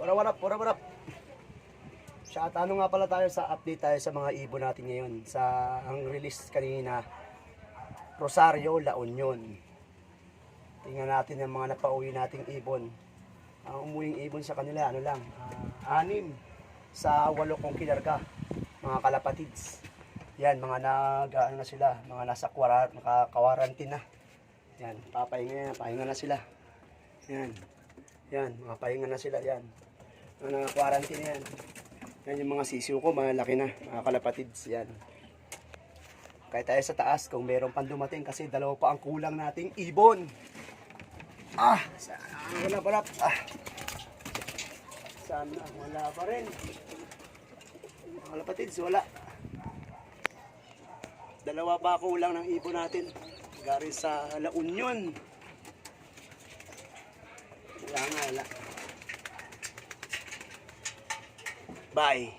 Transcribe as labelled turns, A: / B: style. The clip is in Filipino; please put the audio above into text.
A: Pura warap. At ano nga pala tayo sa update tayo sa mga ibon natin ngayon. Sa ang release kanina, Rosario, La Union. Tingnan natin yung mga napauwi nating ibon. Ang umuwing ibon sa kanila, ano lang, 6 sa 8 kong kinarga, mga kalapatids. Yan, mga ano na sila, mga nasa nakakawarantin na. Yan, papahinga na sila. Yan, mga pahinga na sila, yan. Mga quarantine yan. Yan yung mga sisiw ko, malaki na, mga kalapatids, yan. Kahit tayo sa taas, kung meron pang dumating, kasi 2 pa ang kulang nating ibon. Wala pa rin. Sana, wala pa rin. Mga kalapatids, wala. 2 pa kulang ng ibon natin. Gari sa La Union. Wala. Bye.